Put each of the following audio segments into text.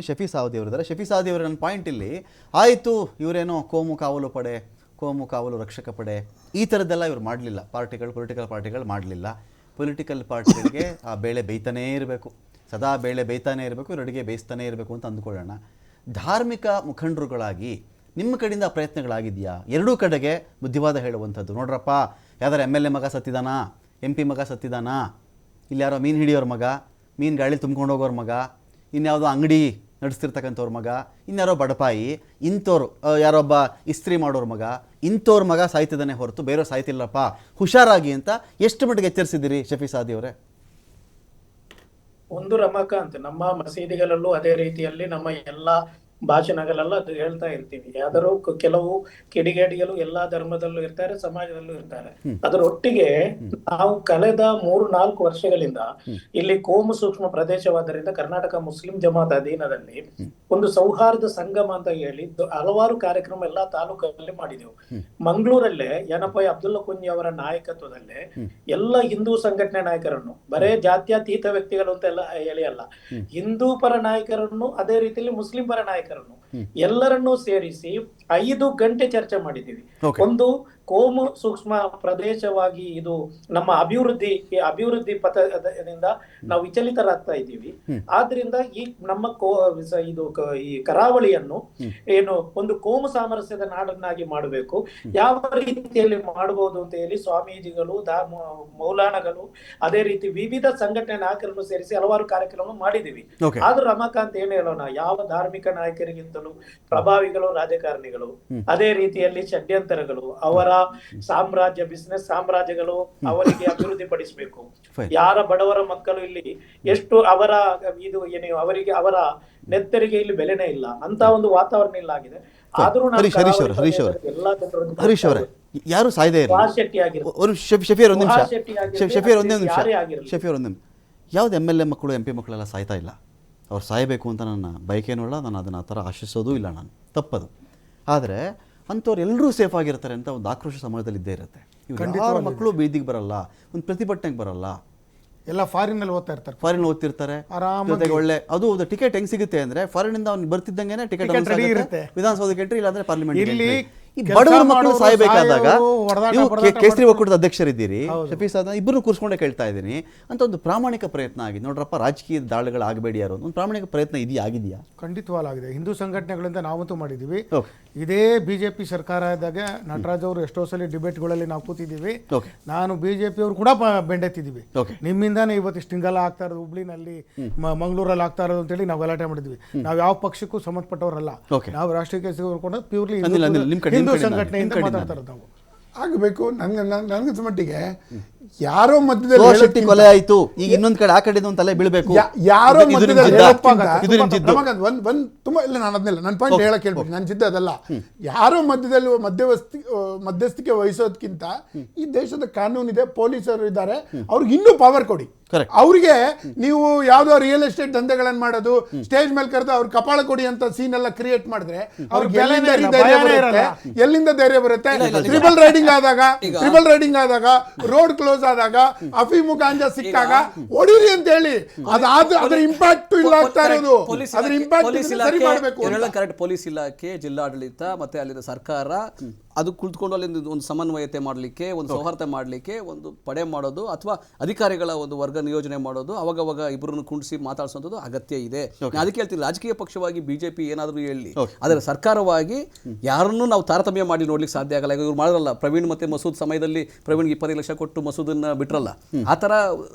ಶಫಿ ಸಾವದಿ ಅವರಿದ್ದಾರೆ. ಶಫಿ ಸಾವದಿ ಅವರ ನನ್ನ ಪಾಯಿಂಟ್ ಇಲ್ಲಿ ಆಯಿತು, ಇವರೇನೋ ಕೋಮು ಕಾವಲು ಪಡೆ, ಕೋಮು ಕಾವಲು ರಕ್ಷಕ ಪಡೆ ಈ ಥರದ್ದೆಲ್ಲ ಇವರು ಮಾಡಲಿಲ್ಲ. ಪೊಲಿಟಿಕಲ್ ಪಾರ್ಟಿಗಳು ಮಾಡಲಿಲ್ಲ. ಪೊಲಿಟಿಕಲ್ ಪಾರ್ಟಿಗಳಿಗೆ ಆ ಬೇಳೆ ಬೇಯ್ತಾನೇ ಇರಬೇಕು, ಸದಾ ಬೇಳೆ ಬೇಯ್ತಾನೇ ಇರಬೇಕು, ಇವರು ಅಡುಗೆ ಬೇಯಿಸ್ತಾನೇ ಇರಬೇಕು ಅಂತ ಅಂದ್ಕೊಳ್ಳೋಣ. ಧಾರ್ಮಿಕ ಮುಖಂಡರುಗಳಾಗಿ ನಿಮ್ಮ ಕಡೆಯಿಂದ ಪ್ರಯತ್ನಗಳಾಗಿದೆಯಾ? ಎರಡೂ ಕಡೆಗೆ ಬುದ್ಧಿವಾದ ಹೇಳುವಂಥದ್ದು. ನೋಡ್ರಪ್ಪ, ಯಾವ್ದಾರು MLA ಮಗ ಸತ್ತಿದಾನಾ, MP ಮಗ ಸತ್ತಿದಾನಾ, ಇಲ್ಲಿ ಯಾರೋ ಮೀನು ಹಿಡಿಯೋರ ಮಗ, ಮೀನು ಗಾಳಿ ತುಂಬ್ಕೊಂಡು ಹೋಗೋರ ಮಗ, ಇನ್ಯಾವುದೋ ಅಂಗಡಿ ನಡೆಸ್ತಿರ್ತಕ್ಕಂಥವ್ರ ಮಗ, ಇನ್ಯಾರೋ ಬಡಪಾಯಿ, ಇಂಥವ್ರು ಯಾರೊಬ್ಬ ಇಸ್ತ್ರಿ ಮಾಡೋರ ಮಗ, ಇಂಥವ್ರ ಮಗ ಸಾಯ್ತಿದ್ದಾನೆ ಹೊರತು ಬೇರೆಯವ್ರು ಸಾಯ್ತಿಲ್ಲಪ್ಪ, ಹುಷಾರಾಗಿ ಅಂತ ಎಷ್ಟು ಮಟ್ಟಿಗೆ ಎಚ್ಚರಿಸಿದ್ದೀರಿ ಶಫಿ ಸಾದಿ ಅವರೇ? ಒಂದು ರಮಾಕಾಂತ್, ನಮ್ಮ ಮಸೀದಿಗಳಲ್ಲೂ ಅದೇ ರೀತಿಯಲ್ಲಿ ನಮ್ಮ ಎಲ್ಲ ಭಾಷಣಗಳೆಲ್ಲ ಅದು ಹೇಳ್ತಾ ಇರ್ತೀವಿ. ಯಾದರೂ ಕೆಲವು ಕಿಡಿಗೇಡಿಗಳು ಎಲ್ಲಾ ಧರ್ಮದಲ್ಲೂ ಇರ್ತಾರೆ, ಸಮಾಜದಲ್ಲೂ ಇರ್ತಾರೆ. ಅದರೊಟ್ಟಿಗೆ ನಾವು ಕಳೆದ 3-4 ವರ್ಷಗಳಿಂದ ಇಲ್ಲಿ ಕೋಮು ಸೂಕ್ಷ್ಮ ಪ್ರದೇಶವಾದ್ದರಿಂದ ಕರ್ನಾಟಕ ಮುಸ್ಲಿಂ ಜಮಾತ್ ಅಧೀನದಲ್ಲಿ ಒಂದು ಸೌಹಾರ್ದ ಸಂಗಮ ಅಂತ ಹೇಳಿ ಹಲವಾರು ಕಾರ್ಯಕ್ರಮ ಎಲ್ಲಾ ತಾಲೂಕಲ್ಲಿ ಮಾಡಿದೆವು. ಮಂಗಳೂರಲ್ಲೇ ಯನಪಾಯಿ ಅಬ್ದುಲ್ಲಾ ಕುಂಜಿ ಅವರ ನಾಯಕತ್ವದಲ್ಲೇ ಎಲ್ಲ ಹಿಂದೂ ಸಂಘಟನೆ ನಾಯಕರನ್ನು, ಬರೇ ಜಾತ್ಯತೀತ ವ್ಯಕ್ತಿಗಳು ಅಂತ ಎಲ್ಲ ಹೇಳಿ ಅಲ್ಲ, ಹಿಂದೂ ಪರ ನಾಯಕರನ್ನು ಅದೇ ರೀತಿಯಲ್ಲಿ ಮುಸ್ಲಿಂ ಪರ ನಾಯಕರನ್ನು ಎಲ್ಲರನ್ನೂ ಸೇರಿಸಿ 5 ಗಂಟೆ ಚರ್ಚೆ ಮಾಡಿದ್ದೀವಿ. ಒಂದು ಕೋಮು ಸೂಕ್ಷ್ಮ ಪ್ರದೇಶವಾಗಿ ಇದು ನಮ್ಮ ಅಭಿವೃದ್ಧಿ ಪಥದಿಂದ ನಾವು ವಿಚಲಿತರಾಗ್ತಾ ಇದ್ದೀವಿ. ಆದ್ರಿಂದ ಈ ನಮ್ಮ ಈ ಕರಾವಳಿಯನ್ನು ಏನು ಒಂದು ಕೋಮು ಸಾಮರಸ್ಯದ ನಾಡನ್ನಾಗಿ ಮಾಡಬೇಕು, ಯಾವ ರೀತಿಯಲ್ಲಿ ಮಾಡಬಹುದು ಅಂತ ಹೇಳಿ ಸ್ವಾಮೀಜಿಗಳು, ಮೌಲಾನಗಳು, ಅದೇ ರೀತಿ ವಿವಿಧ ಸಂಘಟನೆ ನಾಯಕರನ್ನು ಸೇರಿಸಿ ಹಲವಾರು ಕಾರ್ಯಕ್ರಮ ಮಾಡಿದ್ದೀವಿ. ಆದ್ರೂ ರಮಾಕಾಂತ್ ಏನ್ ಹೇಳೋಣ, ಯಾವ ಧಾರ್ಮಿಕ ನಾಯಕರಿಗಿಂತಲೂ ಪ್ರಭಾವಿಗಳು ರಾಜಕಾರಣಿಗಳು, ಅದೇ ರೀತಿಯಲ್ಲಿ ಷಡ್ಯಂತರಗಳು, ಅವರ ಸಾಮ್ರಾಜ್ಯ ಬಿಸಿನೆಸ್ ಸಾಮ್ರಾಜ್ಯಗಳು ಅವರಿಗೆ ಅಭಿವೃದ್ಧಿ ಪಡಿಸಬೇಕು. ಯಾರ ಬಡವರ ಮಕ್ಕಳು ಇಲ್ಲಿ ಎಷ್ಟು ಅವರ ಇದು ಏನು ಅವರಿಗೆ ಅವರ ನೆತ್ತರಿಗೆ ಇಲ್ಲಿ ಬೆಲೆನೇ ಇಲ್ಲ ಅಂತ ಒಂದು ವಾತಾವರಣ ಇಲ್ಲ ಆಗಿದೆ. ಆದ್ರೂ ಹರೀಶ್ ಅವರೇ, ಯಾರು ಸಾಯ್ದೇ ಯಾವ್ದು MLA ಮಕ್ಕಳು MP ಮಕ್ಕಳೆಲ್ಲ ಸಾಯ್ತಾ ಇಲ್ಲ. ಅವ್ರು ಸಾಯಬೇಕು ಅಂತ ನನ್ನ ಬಯಕೇನೂ ಇಲ್ಲ, ನಾನು ಅದನ್ನು ಆ ಥರ ಆಶಿಸೋದೂ ಇಲ್ಲ, ನಾನು ತಪ್ಪದು. ಆದರೆ ಅಂಥವ್ರು ಎಲ್ಲರೂ ಸೇಫ್ ಆಗಿರ್ತಾರೆ ಅಂತ ಒಂದು ಆಕ್ರೋಶ ಸಮಾಜದಲ್ಲಿ ಇದ್ದೇ ಇರುತ್ತೆ. ಯಾರ ಮಕ್ಕಳು ಬೀದಿಗೆ ಬರಲ್ಲ, ಒಂದು ಪ್ರತಿಭಟನೆಗೆ ಬರಲ್ಲ, ಎಲ್ಲ ಫಾರಿನಲ್ಲಿ ಓದ್ತಿರ್ತಾರೆ ಜೊತೆಗೆ ಒಳ್ಳೆ ಅದು ಟಿಕೆಟ್ ಹೆಂಗ್ ಸಿಗುತ್ತೆ ಅಂದ್ರೆ ಫಾರಿನಿಂದ ಅವ್ನು ಬರ್ತಿದ್ದಂಗೆ ಟಿಕೆಟ್ ವಿಧಾನಸೌಧಕ್ಕೆ ಎಂಟ್ರಿ, ಇಲ್ಲಾಂದ್ರೆ ಪಾರ್ಲಿಮೆಂಟ್. ಈ ಬಡವರ ಮಕ್ಕಳು ಸಾಯ್ಬೇಕಾದಾಗ ಕೇಸರಿ ಒಕ್ಕೂಟದ ಅಧ್ಯಕ್ಷರಿದ್ದೀರಿ ಶಫಿ ಸಾದ್, ಇಬ್ಬರು ಕೂರಿಸ್ಕೊಂಡೇ ಕೇಳ್ತಾ ಇದ್ದೀನಿ ಅಂತ ಒಂದು ಪ್ರಾಮಾಣಿಕ ಪ್ರಯತ್ನ ಆಗಿದೆ. ನೋಡ್ರಪ್ಪ, ರಾಜಕೀಯ ದಾಳಿಗಳಾಗಬೇಡಿ ಯಾರು, ಒಂದು ಪ್ರಾಮಾಣಿಕ ಪ್ರಯತ್ನ ಆಗಿದೆಯಾ? ಖಂಡಿತವಾಗಿದೆ. ಹಿಂದೂ ಸಂಘಟನೆಗಳಿಂದ ನಾವಂತೂ ಮಾಡಿದ್ದೀವಿ. ಇದೇ BJP ಸರ್ಕಾರ ಇದ್ದಾಗ ನಟರಾಜ್ ಅವರು ಎಷ್ಟೋ ಸಲ ಡಿಬೇಟ್ಗಳಲ್ಲಿ ನಾವು ಕೂತಿದ್ದೀವಿ. ನಾನು BJP ಅವರು ಕೂಡ ಬೆಂಡೆತ್ತಿದ್ದೀವಿ. ನಿಮ್ಮಿಂದಾನೇ ಇವತ್ತು ಇಷ್ಟಿಂಗೆಲ್ಲ ಆಗ್ತಾ ಇರೋದು, ಹುಬ್ಳಿನಲ್ಲಿ ಮಂಗಳೂರಲ್ಲಿ ಆಗ್ತಾ ಇರೋದು ಅಂತೇಳಿ ನಾವು ಗಲಾಟೆ ಮಾಡಿದ್ವಿ. ನಾವು ಯಾವ ಪಕ್ಷಕ್ಕೂ ಸಂಬಂಧಪಟ್ಟವರಲ್ಲ, ನಾವು ರಾಷ್ಟ್ರೀಯ ಕೇಸರಿ ಪ್ಯೂರ್ಲಿ ಹಿಂದೂ ಸಂಘಟನೆಯಿಂದ ಮಾತಾಡ್ತಾ ಇರೋದು. ನಾವು ಆಗಬೇಕು. ನನಗೆ ಮಟ್ಟಿಗೆ ಯಾರೋ ಮಧ್ಯದಲ್ಲಿ ಕೊಲೆ ಆಯ್ತು, ಈಗ ಇನ್ನೊಂದ್ ಕಡೆ ಆ ಕಡೆ ತಲೆ ಬೀಳ್ಬೇಕು, ಯಾರೋ ತುಂಬಾ ಇಲ್ಲ, ನಾನು ಅದನ್ನೆಲ್ಲ ನನ್ನ ಪಾಯಿಂಟ್ ಹೇಳಕ್ ಹೇಳ್ಬೇಕು, ನನ್ನ ಚಿಂತೆ ಅದಲ್ಲ. ಯಾರೋ ಮಧ್ಯದಲ್ಲಿ ಮಧ್ಯಸ್ಥಿಕೆ ವಹಿಸೋದಕ್ಕಿಂತ ಈ ದೇಶದ ಕಾನೂನಿದೆ, ಪೊಲೀಸರು ಇದ್ದಾರೆ, ಅವ್ರಿಗೆ ಇನ್ನೂ ಪವರ್ ಕೊಡಿ. ಅವ್ರಿಗೆ ನೀವು ಯಾವ್ದೋ ರಿಯಲ್ ಎಸ್ಟೇಟ್ ದಂಧೆಗಳನ್ನ ಮಾಡೋದು, ಸ್ಟೇಜ್ ಮೇಲೆ ಕರೆದು ಅವ್ರ ಕಪಾಳ ಕೊಡಿ ಅಂತ ಸೀನ್ ಎಲ್ಲ ಕ್ರಿಯೇಟ್ ಮಾಡಿದ್ರೆ ಅವ್ರಿಗೆ ಎಲ್ಲಿಂದ ಧೈರ್ಯ ಬರುತ್ತೆ? ಟ್ರಿಬಲ್ ರೈಡಿಂಗ್ ಆದಾಗ ರೋಡ್ ಕ್ಲೋಸ್ ಆದಾಗ, ಅಫೀಮು ಗಾಂಜಾ ಸಿಕ್ಕಾಗ ಹೊಡಿರಿ ಅಂತ ಹೇಳಿ ಅದ್ರ ಇಂಪ್ಯಾಕ್ಟ್ ಇಲ್ಲ ಆಗ್ತಾ ಇರೋದು. ಅದ್ರ ಇಂಪ್ಯಾಕ್ಟ್ ಸರಿ ಮಾಡಬೇಕು. ಕರೆಕ್ಟ್. ಪೊಲೀಸ್ ಇಲಾಖೆ, ಜಿಲ್ಲಾಡಳಿತ ಮತ್ತೆ ಅಲ್ಲಿನ ಸರ್ಕಾರ ಅದು ಕುಳಿತುಕೊಂಡು ಅಲ್ಲಿ ಒಂದು ಸಮನ್ವಯತೆ ಮಾಡಲಿಕ್ಕೆ, ಒಂದು ಸೌಹಾರ್ದ ಮಾಡಲಿಕ್ಕೆ ಒಂದು ಪಡೆ ಮಾಡೋದು ಅಥವಾ ಅಧಿಕಾರಿಗಳ ಒಂದು ವರ್ಗ ನಿಯೋಜನೆ ಮಾಡೋದು, ಅವಾಗವಾಗ ಇಬ್ಬರನ್ನು ಕುಂಡಿಸಿ ಮಾತಾಡ್ಸೋದು ಅಗತ್ಯ ಇದೆ. ಅದಕ್ಕೆ ಹೇಳ್ತೀನಿ, ರಾಜಕೀಯ ಪಕ್ಷವಾಗಿ BJP ಏನಾದರೂ ಹೇಳಿ, ಆದರೆ ಸರ್ಕಾರವಾಗಿ ಯಾರನ್ನೂ ನಾವು ತಾರತಮ್ಯ ಮಾಡಿ ನೋಡ್ಲಿಕ್ಕೆ ಸಾಧ್ಯ ಆಗಲ್ಲ. ಇವ್ರು ಮಾಡಲ್ಲ. ಪ್ರವೀಣ್ ಮತ್ತೆ ಮಸೂದ್ ಸಮಯದಲ್ಲಿ ಪ್ರವೀಣ್ಗೆ 25 ಲಕ್ಷ ಕೊಟ್ಟು ಮಸೂದನ್ನ ಬಿಟ್ರಲ್ಲ, ಆ ಥರ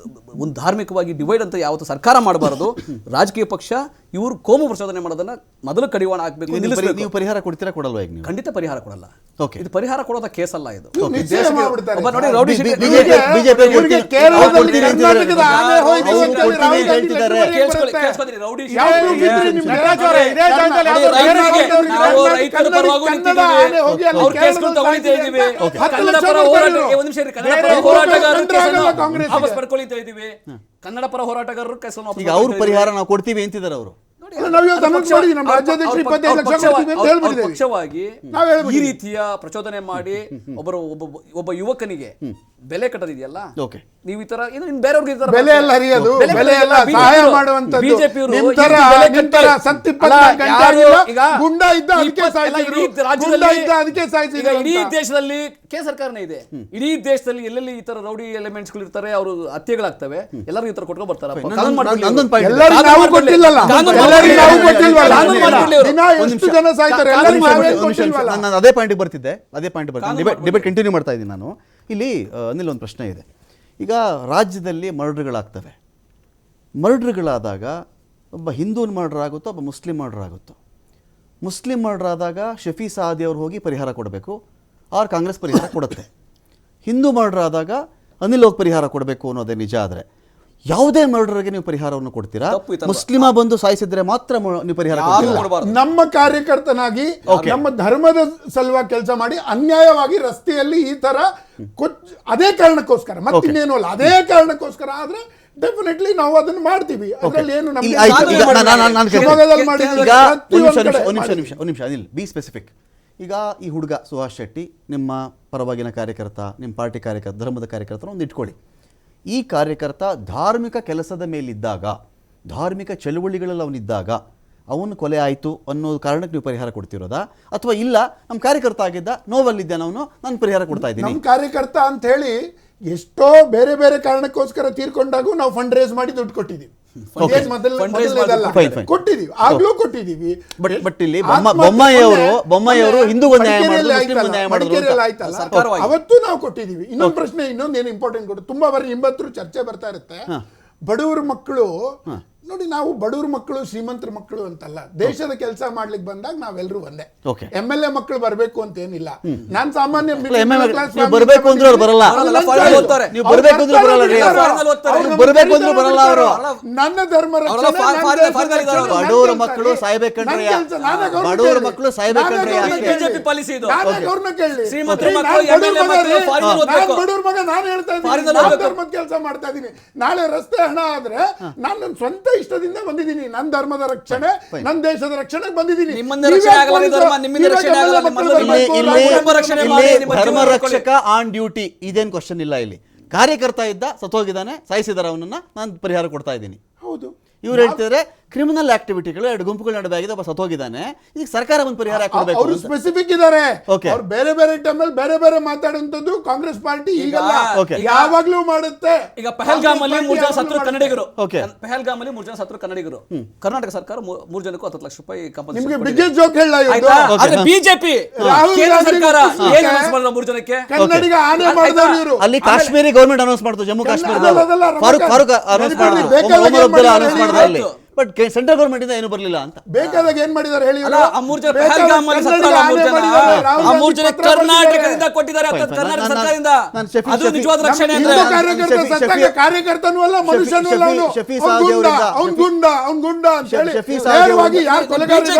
ಒಂದು ಧಾರ್ಮಿಕವಾಗಿ ಡಿವೈಡ್ ಅಂತ ಯಾವತ್ತು ಸರ್ಕಾರ ಮಾಡಬಾರದು. ರಾಜಕೀಯ ಪಕ್ಷ ಇವರು ಕೋಮು ಪ್ರಚೋದನೆ ಮಾಡೋದನ್ನ ಮೊದಲು ಕಡಿವಾಣ ಹಾಕಬೇಕು. ನೀವು ಪರಿಹಾರ ಕೊಡ್ತೀರಾ, ಕೊಡಲ್ವಾ? ಈಗ ಖಂಡಿತ ಪರಿಹಾರ ಕೊಡಲ್ಲ. ಇದು ಪರಿಹಾರ ಕೊಡೋದ ಕೇಸ್ ಅಲ್ಲ. ಇದು ಕನ್ನಡ ಪರ ಹೋರಾಟಗಾರರು ಈಗ ಅವ್ರ ಪರಿಹಾರ ನಾವು ಕೊಡ್ತೀವಿ ಅಂತಿದ್ದಾರೆ ಅವರು. ಪಕ್ಷವಾಗಿ ಈ ರೀತಿಯ ಪ್ರಚೋದನೆ ಮಾಡಿ ಒಬ್ಬ ಯುವಕನಿಗೆ ಬೆಲೆ ಕಟ್ಟೋದಿದೆಯಲ್ಲ, ಓಕೆ, ನೀವು ಈ ತರ ಇದು ಇನ್ನು ಬೇರೆಯವ್ರಿಗೆ ಈ ತರ ಬೆಲೆ ಎಲ್ಲ ಹರಿಯೋದು, ಬೆಲೆ ಬೆಲೆ ಎಲ್ಲ ಕಟ್ಟೋದಿಲ್ಲ. ಸಹಾಯ BJP ಮಾಡುವಂತದ್ದು. ಬಿಜೆಪಿಯವರು ನಿಮ್ ತರ ಸತ್ತು 24 ಗಂಟೆ ಆಗಿಲ್ಲ, ಗುಂಡ ಇದ್ದ ಅದಕ್ಕೆ ಸಾಯಿಸಿದ್ರು, ಗುಂಡ ಇದ್ದ ಅದಕ್ಕೆ ಸಾಯಿಸಿದ್ರು ಇಡೀ ಅಂತ. ದೇಶದಲ್ಲಿ ಸರ್ಕಾರನೇ ಇದೆ. ಇಡೀ ದೇಶದಲ್ಲಿ ಎಲ್ಲೆಲ್ಲಿ ಈ ತರ ರೌಡಿ ಎಲಿಮೆಂಟ್ಸ್ ಗಳು ಇರ್ತಾರೆ, ಅವರು ಹತ್ಯೆಗಳಾಗ್ತವೆ, ಎಲ್ಲರೂ ಈ ತರ ಕೊಟ್ಕೊಂಡು ಬರ್ತಾರೆ. ನಂದೊಂದು point ಇದೆ. ಎಲ್ಲರಿಗೂ ನಾವು ಕೊಟ್ಟಿಲ್ಲಲ್ಲ, ಎಲ್ಲರಿಗೂ ನಾವು ಕೊಟ್ಟಿಲ್ವಲ್ಲ, ಕಾನೂನು ದಿನ ಎಷ್ಟು ಜನ ಸಾಯ್ತಾರೆ, ಎಲ್ಲರಿಗೂ ನಾವೇ ಕೊಟ್ಟಿಲ್ವಲ್ಲ. ನಾನು ಅದೇ ಪಾಯಿಂಟ್ ಬರ್ತಿದ್ದೆ, ಡಿಬೇಟ್ ಕಂಟಿನ್ಯೂ ಮಾಡ್ತಾ ಇದ್ದೀನಿ ನಾನು. ಇಲ್ಲಿ ಅನಿಲ್ ಒಂದು ಪ್ರಶ್ನೆ ಇದೆ. ಈಗ ರಾಜ್ಯದಲ್ಲಿ ಮರ್ಡರ್ಗಳಾಗ್ತವೆ. ಮರ್ಡರ್ಗಳಾದಾಗ ಒಬ್ಬ ಹಿಂದೂನ್ ಮರ್ಡರ್ ಆಗುತ್ತೋ, ಒಬ್ಬ ಮುಸ್ಲಿಂ ಮರ್ಡರ್ ಆಗುತ್ತೋ. ಮುಸ್ಲಿಂ ಮರ್ಡರ್ ಆದಾಗ ಶಫಿ ಸಾದಿ ಅವ್ರು ಹೋಗಿ ಪರಿಹಾರ ಕೊಡಬೇಕು, ಆರ್ ಕಾಂಗ್ರೆಸ್ ಪರಿಹಾರ ಕೊಡುತ್ತೆ. ಹಿಂದೂ ಮರ್ಡರ್ ಆದಾಗ ಅನಿಲ್ ಹೋಗಿ ಪರಿಹಾರ ಕೊಡಬೇಕು ಅನ್ನೋದೇ ನಿಜ. ಆದರೆ ಯಾವುದೇ ಮರ್ಡರ್ಗೆ ನೀವು ಪರಿಹಾರವನ್ನು ಕೊಡ್ತೀರಾ? ಮುಸ್ಲಿಮ ಬಂದು ಸಾಯಿಸಿದ್ರೆ ಮಾತ್ರ ನೀವು ಪರಿಹಾರ ಕೊಡ್ತೀರಾ? ನಮ್ಮ ಕಾರ್ಯಕರ್ತನಾಗಿ ನಮ್ಮ ಧರ್ಮದ ಸಲುವಾಗಿ ಕೆಲಸ ಮಾಡಿ ಅನ್ಯಾಯವಾಗಿ ರಸ್ತೆಯಲ್ಲಿ ಈ ತರ ಅದೇ ಕಾರಣಕ್ಕೋಸ್ಕರ, ಮತ್ತಿನ್ನೇನು ಅಲ್ಲ, ಅದೇ ಕಾರಣಕ್ಕೋಸ್ಕರ ಆದ್ರೆ ಡೆಫಿನೆಟ್ಲಿ ನಾವು ಅದನ್ನ ಮಾಡ್ತೀವಿ. ಅದರಲ್ಲಿ ಏನು ನಮ್ಗೆ ನಿಮಿಷ ಅನಿಲ್, ಬಿ ಸ್ಪೆಸಿಫಿಕ್. ಈಗ ಈ ಹುಡುಗ ಸುಹಾಸ್ ಶೆಟ್ಟಿ ನಿಮ್ಮ ಪರವಾಗಿನ ಕಾರ್ಯಕರ್ತ, ನಿಮ್ಮ ಪಾರ್ಟಿ ಕಾರ್ಯಕರ್ತ, ಧರ್ಮದ ಕಾರ್ಯಕರ್ತರ ಒಂದು ಇಟ್ಕೊಳ್ಳಿ. ಈ ಕಾರ್ಯಕರ್ತ ಧಾರ್ಮಿಕ ಕೆಲಸದ ಮೇಲಿದ್ದಾಗ, ಧಾರ್ಮಿಕ ಚಳುವಳಿಗಳಲ್ಲಿ ಅವನಿದ್ದಾಗ ಅವನು ಕೊಲೆ ಆಯಿತು ಅನ್ನೋ ಕಾರಣಕ್ಕೆ ನೀವು ಪರಿಹಾರ ಕೊಡ್ತಿರೋದಾ, ಅಥವಾ ಇಲ್ಲ ನಮ್ಮ ಕಾರ್ಯಕರ್ತ ಆಗಿದ್ದ ನೋವಲ್ಲಿದ್ದ ನಾನು ಪರಿಹಾರ ಕೊಡ್ತಾ ಇದ್ದೀನಿ? ನಮ್ಮ ಕಾರ್ಯಕರ್ತ ಅಂತ ಹೇಳಿ ಎಷ್ಟೋ ಬೇರೆ ಬೇರೆ ಕಾರಣಕ್ಕೋಸ್ಕರ ತೀರ್ಕೊಂಡಾಗೂ ನಾವು ಫಂಡ್ ರೇಸ್ ಮಾಡಿ ದುಡ್ಡು ಕೊಟ್ಟಿದ್ದೀವಿ. ಕೊಟ್ಟಿದ್ದೀವಿ, ಆಗ್ಲೂ ಕೊಟ್ಟಿದ್ದೀವಿ. ಬಟ್ ಇಲ್ಲಿ ಬೊಮ್ಮಾಯಿಯವರು ಹಿಂದೂಗೂ ನ್ಯಾಯ ಮಾಡಿದ್ರು, ಅವತ್ತು ನಾವು ಕೊಟ್ಟಿದ್ದೀವಿ. ಇನ್ನೊಂದು ಪ್ರಶ್ನೆ, ಇನ್ನೊಂದೇನು ಇಂಪಾರ್ಟೆಂಟ್ ಕೊಟ್ಟು ತುಂಬಾ ಬಾರಿ ನಿಮ್ಮತ್ರ ಚರ್ಚೆ ಬರ್ತಾ ಇರುತ್ತೆ. ಬಡವರ ಮಕ್ಕಳು ನೋಡಿ, ನಾವು ಬಡವ್ರ ಮಕ್ಕಳು ಶ್ರೀಮಂತರ ಮಕ್ಕಳು ಅಂತಲ್ಲ, ದೇಶದ ಕೆಲಸ ಮಾಡ್ಲಿಕ್ಕೆ ಬಂದಾಗ ನಾವೆಲ್ಲರೂ ಒಂದೇ. MLA ಮಕ್ಕಳು ಬರ್ಬೇಕು ಅಂತ ಏನಿಲ್ಲ. ನಾನ್ ಸಾಮಾನ್ಯ ಬರ್ಬೇಕು ಅಂದ್ರೆ ಅವ್ರು ಬರಲ್ಲ, ನೀವು ಬರ್ಬೇಕು ಅಂದ್ರೆ ಬರಲ್ಲ ಅವರು. ನನ್ನ ಧರ್ಮ ಬಡವರ ಮಕ್ಕಳು ಸಾಯ್ಬೇಕಂದ್ರೆ, ಬಡವರ ಮಕ್ಕಳು ಸಾಯ್ಬೇಕಂದ್ರೆ ಅವ್ರನ್ನ ಕೇಳಿ. ಬಡವ್ರ ಮಗ ನಾನು ಹೇಳ್ತಾ ಇದ್ದೀನಿ, ಧರ್ಮದ ಕೆಲಸ ಮಾಡ್ತಾ ಇದ್ದೀನಿ. ನಾಳೆ ರಸ್ತೆ ಹಣ ಆದ್ರೆ ನಾನು ನನ್ನ ಸ್ವಂತ ಇಷ್ಟದಿಂದ ಬಂದಿದ್ದೀನಿ. ನನ್ನ ಧರ್ಮದ ರಕ್ಷಣೆ, ನನ್ನ ದೇಶದ ರಕ್ಷಣೆಗೆ ಬಂದಿದ್ದೀನಿ. ಧರ್ಮ ರಕ್ಷಕ ಆನ್ ಡ್ಯೂಟಿ, ಇದೇನು ಕ್ವಶನ್ ಇಲ್ಲ. ಇಲ್ಲಿ ಕಾರ್ಯಕರ್ತ ಇದ್ದ, ಸತ್ತೋಗಿದ್ದಾನೆ, ಸಾಯಿಸಿದಾರೆ, ಅವನನ್ನ ನಾನು ಪರಿಹಾರ ಕೊಡ್ತಾ ಇದ್ದೀನಿ. ಹೌದು, ಇವ್ರು ಹೇಳ್ತಿದ್ರೆ ಕ್ರಿಮಿನಲ್ ಆಕ್ಟಿವಿಟಿಗಳು, ಎರಡು ಗುಂಪುಗಳ ನಡುವೆ ಆಗಿದೆ, ಒಬ್ಬ ಸತ್ತೋಗಿದ್ದಾನೆ, ಈಗ ಸರ್ಕಾರ ಒಂದು ಪರಿಹಾರ ಕೊಡಬೇಕು. ಅವರು ಸ್ಪೆಸಿಫಿಕ್ ಇದ್ದಾರೆ, ಅವ್ರು ಬೇರೆ ಬೇರೆ ಟೈಮಲ್ಲಿ ಬೇರೆ ಬೇರೆ ಮಾತಾಡುವಂತದ್ದು ಕಾಂಗ್ರೆಸ್ ಪಾರ್ಟಿ ಈಗಲ್ಲ, ಯಾವಾಗ್ಲೂ ಮಾಡುತ್ತೆ. ಈಗ ಪಹಲ್ಗಾಮ್ ಅಲ್ಲಿ 3 ಜನ ಸತ್ರು ಕನ್ನಡಿಗರು, ಪಹಲ್ಗಾಮ್ ಅಲ್ಲಿ 3 ಜನ ಸತ್ರು ಕನ್ನಡಿಗರು. ಕರ್ನಾಟಕ ಸರ್ಕಾರ 3 ಜನಕ್ಕೂ 10 ಲಕ್ಷ ರೂಪಾಯಿ ನಿಮ್ಗೆ ಬಿಗ್ಗೆಸ್ಟ್ ಜೋಕ್ ಹೇಳ. ಬಿಜೆಪಿ ಕೇಂದ್ರ ಸರ್ಕಾರ ಏನು ಅನೌನ್ಸ್ ಮಾಡಿದ್ರು 3 ಜನಕ್ಕೆ? ಕನ್ನಡಿಗ ಆನೆ ಮಾಡಿದವರು ಇವರು. ಅಲ್ಲಿ ಕಾಶ್ಮೀರಿ ಗೌರ್ಮೆಂಟ್ ಅನೌನ್ಸ್ ಮಾಡ್ತು, ಜಮ್ಮು ಕಾಶ್ಮೀರದಲ್ಲಿ ಫಾರೂಕ್ ಅನೌನ್ಸ್ ಮಾಡಿದ್ರು, ಅನೌನ್ಸ್ ಮಾಡಿದ್ರು ಅಲ್ಲಿ. ಬಟ್ ಸೆಂಟ್ರಲ್ ಗವರ್ಮೆಂಟ್ ಇಂದ ಏನು ಬರಲಿಲ್ಲ ಅಂತ. ಬೇಕಾದಾಗ ಏನ್ ಮಾಡಿದ್ದಾರೆ ಹೇಳಿ? ಕರ್ನಾಟಕದಿಂದ ಕೊಟ್ಟಿದ್ದಾರೆ, ಕರ್ನಾಟಕ ಸರ್ಕಾರದಿಂದ. ಅದು ನಿಜವಾದ ರಕ್ಷಣೆ. ಕಾರ್ಯಕರ್ತನೂ ಅಲ್ಲ, ಮನುಷ್ಯನೂ ಅಲ್ಲ, ಅವ್ನು ಗುಂಡ ಅಂತ ಹೇಳಿ ನೇರವಾಗಿ ಯಾರು ಕೊಲೆಗಾರರು